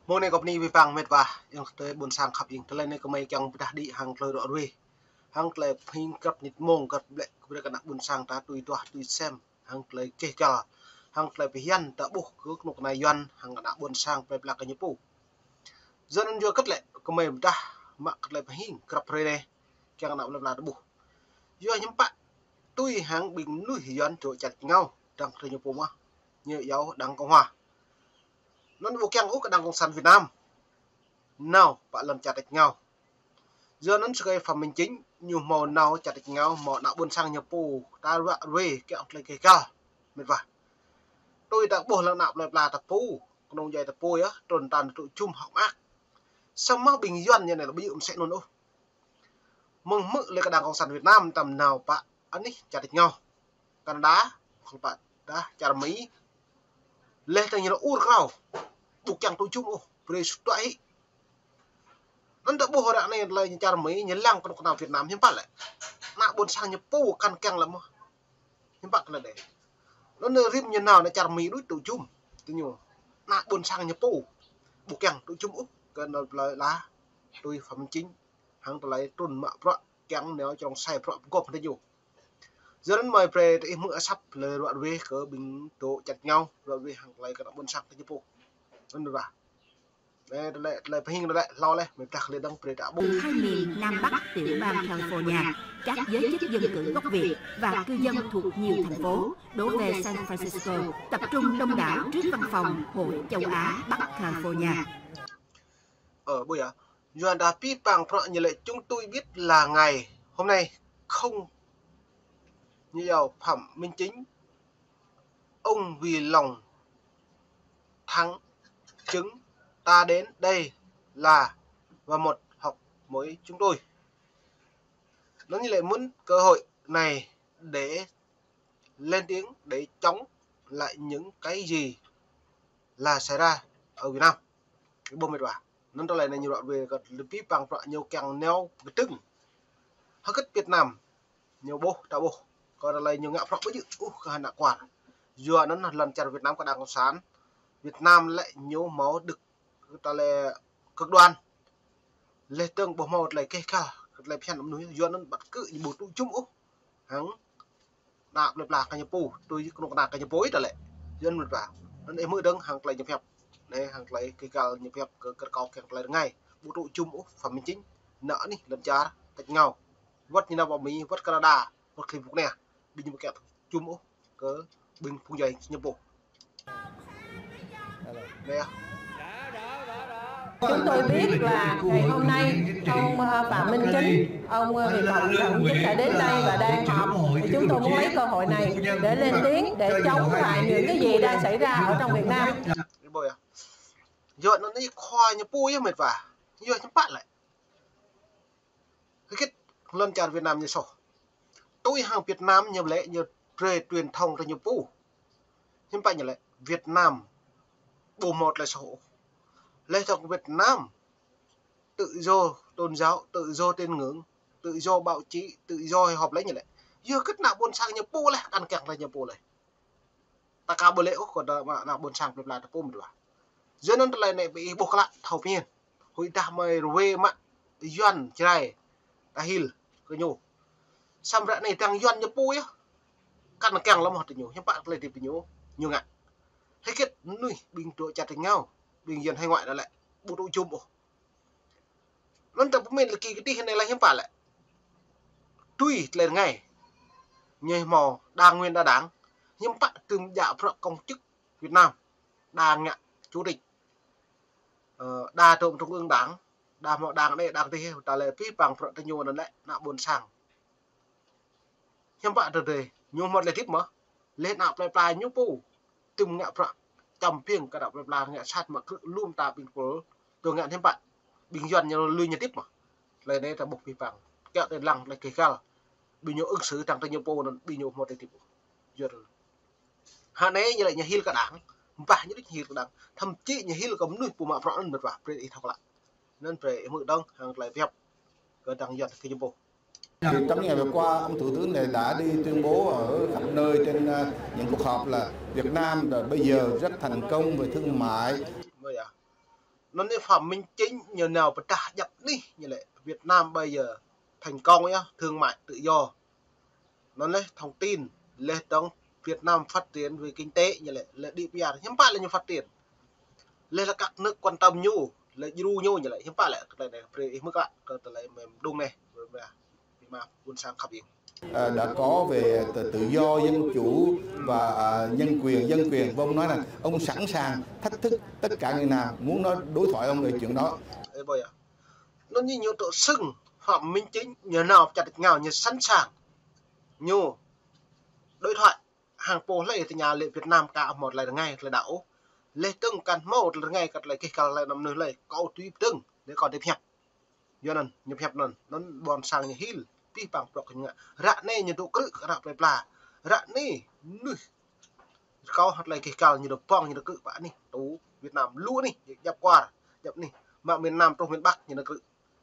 Mô này gặp ni vi phang mệt và yang tới buồn sang khắp yang tới này có mấy chàng đã đi hàng lời rõ ruồi hàng lời hình gặp nít mông gặp lệ bây giờ buồn sang ta tùy xem hàng lời kê cả hàng lời bị hiền ta buộc cứ một này yuan hàng đã buồn sang về là cái nhớ pu dân chưa cất lệ có mấy đã mà cất lệ hình gặp rồi này chàng nào là buộc do những bạn tùy hàng bình núi yuan chỗ chặt nhau đang thời nhớ pu mà như giáo đang cộng hòa nó bộ keng úc đang cộng sản Việt Nam nào bạn làm chặt địch nhau giờ nó sẽ phẩm minh chính nhiều màu nào chặt địch nhau màu nào buôn sang nhập pù ta vạ về kẹo lấy cái cao mệt vả tôi đã bỏ lần nào là tập pù nông dạy tập pù á tồn tàn tụi chung học ác xong mắc bình dân như này là ví dụ sẽ luôn ô mừng mự lên cái đảng cộng sản Việt Nam tầm nào bạn anh ấy chặt địch nhau Canada không bạn đã chặt Mỹ lên thành như là u cao buộc chẳng tụi chung ô về vậy nó đã bố đã này là chả mấy nhấn lăng con nào Việt Nam hiếm bắt lại nạ buồn sang nhập pu căn keng lắm hiếm bắt là để nó nơi rim như nào nó chả mấy đối tụ chung tôi nhiều nạ buồn sang nhập pu buộc keng tụ chung úc cần là tôi phẩm chính hàng tôi lấy tuần mạ pro keng nếu trong sai pro gộp thế nhiều giờ đến mời về để mưa sắp lời đoạn về cỡ bình tổ chặt nhau rồi về hàng lấy cái buồn sang nhập pu nó được vào lại phải hình lại lo lên mình đặt lên đăng pre đã từ hai miền Nam Bắc tiểu bang California, các giới chức dân cử gốc Việt và cư dân thuộc nhiều thành phố đổ về San Francisco, tập trung đông đảo trước văn phòng Hội Châu Á Bắc California. Ở bây giờ, Doan đã pi bằng pro như lệ chúng tôi biết là ngày hôm nay không nhiều Phạm Minh Chính, ông vì lòng thắng chứng ta đến đây là và một học mới chúng tôi nó như lại muốn cơ hội này để lên tiếng để chống lại những cái gì là xảy ra ở Việt Nam cái bom mệt vào nó tôi lại này nhiều đoạn về gặp pip bằng nhiều càng neo cái tưng hắc kết Việt Nam nhiều bô tạo bô còn là nhiều ngạo phọc với chữ hàn nặng quản giờ nó là lần chặt Việt Nam có đảng cộng sản Việt Nam lại nhiều máu được ta là cực đoan lệ tương bộ một lại cây cả lại phiền lắm núi do nó bắt cứ bộ tụ chung úc hắn đạp lập lạc cái nhập pù tôi cũng đạp cái nhập bối lại dân một vào nó để mưa đứng hàng lại nhập phép này hàng lại cây cả nhập phép cỡ cao kẹt lại ngay bộ tụ chung úc phẩm minh chính nợ đi lần cha tạch nhau vất như nào vào Mỹ vất Canada vất khi phục nè đi như một kẹt chung úc cỡ bình phun dày nhập bộ đây à. Chúng tôi biết là ngày hôm nay ông Phạm Minh Chính, ông Việt Cộng Đồng Chính đã đến đây và đang họp. Thì chúng tôi muốn lấy cơ hội này để lên tiếng để chống lại những cái gì đang xảy ra ở trong Việt Nam. Giờ nó đi khoa như pui mệt vả, giờ chúng bạn lại cái lần chặt Việt Nam như sổ. Tôi hàng Việt Nam nhiều lệ nhiều về truyền thông ra nhiều pu. Nhưng bạn như lại Việt Nam bộ một là sổ. Lệ thuộc Việt Nam tự do tôn giáo, tự do tin ngưỡng, tự do báo chí, tự do họp lấy như vậy. Giờ kết nào buôn sang nhập pu này, ăn kẹt là nhập pu này. Ta cao bờ lễ còn nào buôn sang là pu mình vào. Giờ nó lại bị buộc lại thầu nhiên. Hồi ta mày về mà yuan trai ta hil cái nhô. Xong rồi này thằng yuan nhập pu á. Căn kẹt lắm một nhô, nhưng bạn lại thì bị nhô nhiều ngại. Thế kết nuôi bình tụ chặt thành nhau. Bình dân hay ngoại là lại bộ tụ chung nó tập mình là kỳ cái tí này là hiếm phải lại tuy lên ngày nhây mò đa nguyên đa đáng nhưng bạn từng dạ công chức Việt Nam đa ngạ chủ tịch đa trộm trung ương đảng đa mọi đảng đây đảng thì ta là phí bằng phận ta nhiều lần đấy nạ buồn sang hiếm bạn từ đây nhiều một là tiếp mà lên nạp lại nhúc pu từng ngạ phận tầm phiên cả đọc là nghệ sát mà cứ luôn ta bình phố tôi ngạn thêm bạn bình dân như lưu nhật tiếp mà lấy đây là buộc vi phạm kẹo đến lăng lại cái cao bình nhiêu ứng xử thằng tây nhiêu po nó bình nhiêu một tiếp giờ hà này như lại nhà hil cả đảng và những hil cả đảng thậm chí nhà hil có nuôi bù mạ rõ nên bật vào để thọc lại nên phải mượn đông hàng lại phép cái đảng dân cái nhiêu po. Thì trong ngày vừa qua, ông Thủ tướng này đã đi tuyên bố ở khắp nơi trên những cuộc họp là Việt Nam bây giờ rất thành công về thương mại. nó nên phạm minh chính nhờ nào phải trả nhập đi như lệ Việt Nam bây giờ thành công nhá, thương mại tự do, nó lấy thông tin lên trong Việt Nam phát triển về kinh tế như lệ đi bây giờ hiếm phải là như phát triển lên là các nước quan tâm nhu là ru nhu như lệ hiếm phải là cái này về mức lại cái này đúng này mà buôn sang khắp yên đã có về tự do, dân chủ và nhân quyền và ông nói là ông sẵn sàng thách thức tất cả người nào muốn nói đối thoại ông về chuyện đó. Bây giờ nó như nhiều tổ sưng phạm minh chính nhờ nào chặt được ngào như sẵn sàng nhu đối thoại hàng phố lấy từ nhà lệ Việt Nam cả một lại ngay là đảo lệ từng căn một là ngay cắt lại cái cả lại nằm nơi lại có tùy từng để còn đẹp hẹp do nên nhập hẹp nên nó bòn sang như hill pi bằng bọc như rạ nè như độ cự rạ bẹp là rạ nè cao hạt lại cái cả như độ pong như độ cự bạn đi tú Việt Nam lúa đi nhập qua nhập đi mà miền Nam trong miền Bắc như độ cự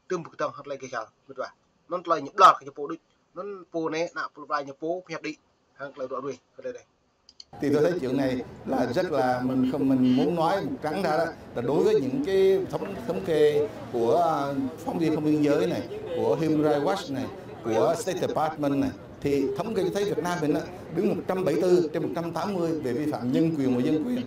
tương một tầng hạt lại cái cả biết vậy nó lại nhập lọt cái phố đi nó phố này nạp lại nhập phố hẹp đi hàng lại đoạn đuôi cái đây thì tôi thấy chuyện này là rất là mình muốn nói một trắng ra đó là đối với những cái thống kê của phóng viên không biên giới này, của Human Rights Watch này, của State Department này, thì thống kê thấy Việt Nam mình đứng 174 trên 180 về vi phạm nhân quyền và dân quyền.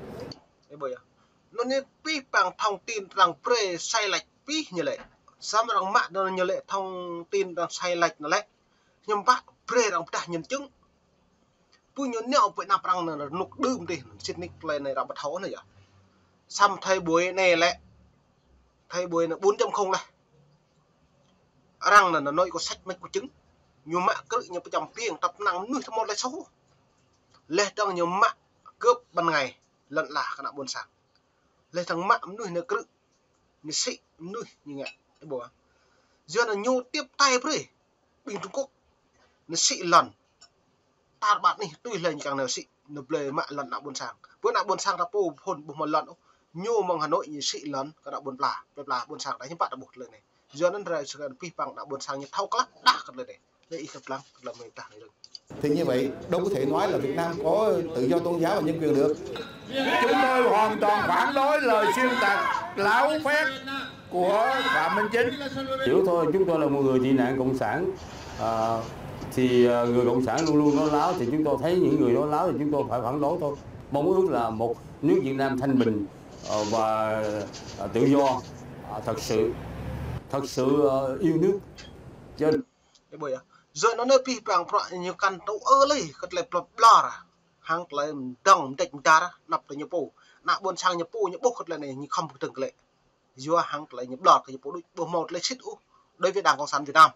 Nó nên pi bằng thông tin rằng pre sai lệch pi như lệ, sao mà rằng mạng như lệ thông tin rằng sai lệch nó lệ, nhưng bác pre rằng ta nhân chứng punya neo Việt Nam rằng là nục đơm đi Sydney lên này ra bắt thấu này à xăm thay buổi này lẽ thay buổi là 4.0 này rằng là nói có sách mấy của chứng nhiều mạng cự nhiều trong tiếng tập năng nuôi thêm một lại xấu lê trong nhiều mạng cướp ban ngày lận là cái nào buồn sảng lê thằng mạng nuôi nó cự như sĩ nuôi như vậy cái bộ giờ là nhô tiếp tay với bình Trung Quốc nó sĩ lần ta bạn này tôi lên càng nào sĩ nộp lời mạng lần nào buồn sang bữa nào buồn sang là po hồn một lần nhô mong Hà Nội như sĩ lớn cái nào buồn là buồn sang đấy những bạn đã buộc lời này giờ nó ra sự pi bằng đã buồn sang như thâu cắt đá cái lời này để ít lắm là mình ta được thì như vậy đâu có thể nói là Việt Nam có tự do tôn giáo và nhân quyền được. Chúng tôi hoàn toàn phản đối lời xuyên tạc láo phét của Phạm Minh Chính. Hiểu thôi, chúng tôi là một người tị nạn cộng sản, thì người cộng sản luôn luôn nói láo, thì chúng tôi thấy những người nói láo thì chúng tôi phải phản đối thôi. Mong ước là một nước Việt Nam thanh bình và tự do, thật sự yêu nước. Cho cái buổi rồi nó nơi pi bằng nhiều căn tàu lấy cái lại bla hàng lại đằng địch ta nạp tới nhiều bộ nạp buôn sang nhiều bộ những bộ cái này như không từng lệ do hàng lại nhập lọt cái bộ một lấy xít đối với Đảng Cộng sản Việt Nam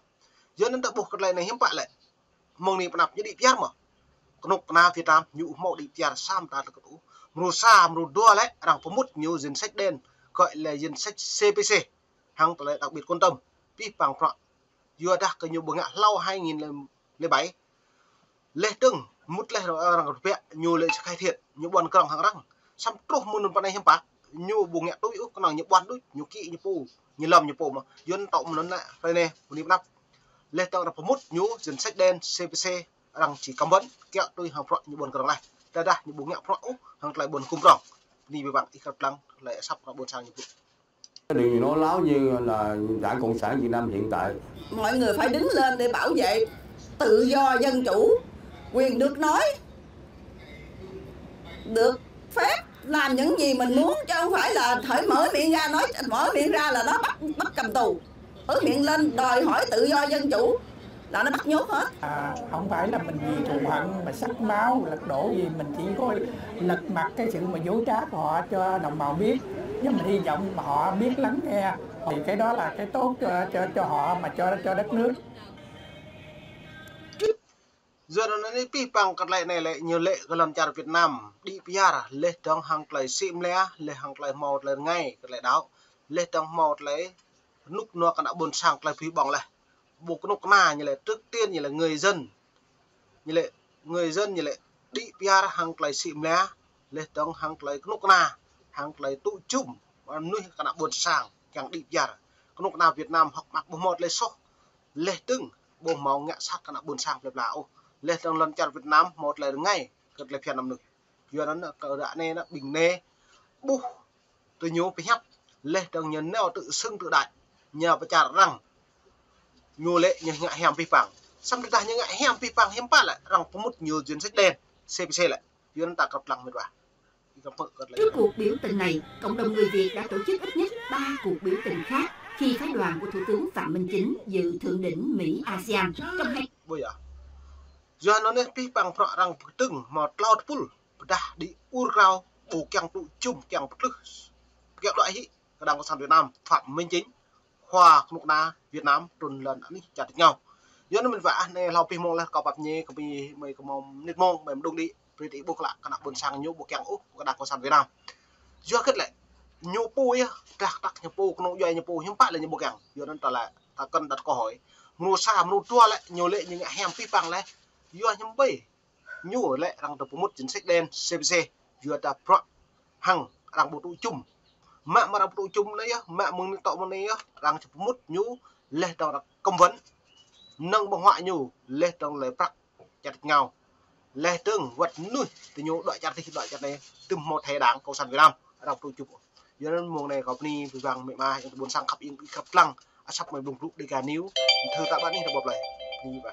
do nên đã bộ cái này hiếm bại lại mong niệm nạp như đi piar mà nục na Việt Nam nhũ mộ đi piar sam ta là cái mru sa mru đua lấy rằng có một nhiều danh sách đen gọi là danh sách CPC hàng lại đặc biệt quan tâm pi bằng vừa đã cái nhiều bữa ngã lâu 2007 lệ từng mút lệ rồi rằng vẽ nhiều lệ khai thiện nhiều bọn cường hàng răng xăm trúc môn bên này hiếm bạc nhiều bùa ngã đối cái nào nhiều bọn đối nhiều kỵ nhiều pù nhiều lầm nhiều pù mà dân tổng nó lại đây nè một năm lệ từng là mút nhiều danh sách đen CPC rằng chỉ cấm vấn kẹo tôi hàng phận nhiều bọn cường này ra đây nhiều bùa ngã phận hàng lại buồn cung ròng đi với bạn ít gặp lăng lại sắp là buồn sang nhiều đừng nói láo như là Đảng Cộng sản Việt Nam hiện tại. Mọi người phải đứng lên để bảo vệ tự do dân chủ, quyền được nói, được phép làm những gì mình muốn, chứ không phải là thời mở miệng ra nói, mở miệng ra là nó bắt cầm tù, mở miệng lên đòi hỏi tự do dân chủ là nó bắt nhốt hết. Không phải là mình vì thù hận mà sắc máu lật đổ gì, mình chỉ có lật mặt cái sự mà dối trá của họ cho đồng bào biết, nhưng mình hy vọng mà họ biết lắng nghe, thì cái đó là cái tốt cho họ mà cho đất nước. Giờ nó đi pi bằng cái lệ này lại nhiều lệ cái lần cha Việt Nam đi PR lệ trong hàng lại sim lẽ lệ hàng lại một lần ngay cái lệ đáo lệ trong một lấy nút nó cái đã buồn sang lại phi bằng lại buộc nút na như lệ trước tiên như là người dân như lệ đi PR hàng lại sim lẽ lệ trong hàng lại nút na hàng lại tụ chung và nuôi cái đã buồn sang chẳng đi PR nút na Việt Nam học mặc bộ một lệ số lệ từng bộ màu ngã sát cái đã buồn sang đẹp lão lệ trong lần chặt Việt Nam một lần ngay cực lệ phiền nằm được giờ nó cờ đã nè nó bình nè bu tôi nhớ phải hấp leh trong nhân neo tự xưng tự đại nhà và trả rằng nhu lệ như ngại hèm vi phẳng xong chúng ta như ngại hèm vi phẳng hiếm lại rằng có một nhiều duyên sách đen CPC lại duyên ta cặp lặng mệt vào. Trước cuộc biểu tình này, cộng đồng người Việt đã tổ chức ít nhất 3 cuộc biểu tình khác khi phái đoàn của Thủ tướng Phạm Minh Chính dự thượng đỉnh Mỹ ASEAN trong hai. Bây giờ, do nó nên pi bằng phọ rằng từng một lọt pul đã đi urao bù keng tụ chung keng bất lực kẹo loại hị Đảng Cộng sản Việt Nam Phạm Minh Chính hòa một na Việt Nam tuần lần anh chặt nhau. Do nó mình vả này lao pi mong là có bập nhẹ có pi mấy có mong nít mong mềm đông đi vì tí buộc lại các bạn buồn sang nhũ buộc keng úc của Đảng Cộng sản Việt Nam. Do kết lại nhũ pui đặc nhũ pu nó doanh nhũ pu hiếm bạn là nhũ buộc keng. Do nên ta là ta cần đặt câu hỏi mua xa mua tua lại nhiều lệ nhưng hèm pi bằng lại do nhóm bảy nhu ở lệ rằng tập một chính sách đen CPC vừa tập pro hằng rằng bộ tụ chung mạng mà rằng tụ chung đấy mạng mừng tạo một này rằng tập một nhu lệ trong là công vấn nâng bằng ngoại nhu lệ trong lệ prakchặt nhau lệ tương vật nuôi từ nhu loại chặt này từ một thẻ Đảng Cộng sản Việt Nam rằng tụ chung do nên mùa này có ni từ vàng mẹ mai bốn sang khắp yên khắp lăng sắp mày bùng rụng đi cả níu thư tạ bạn đi là bột này như vậy.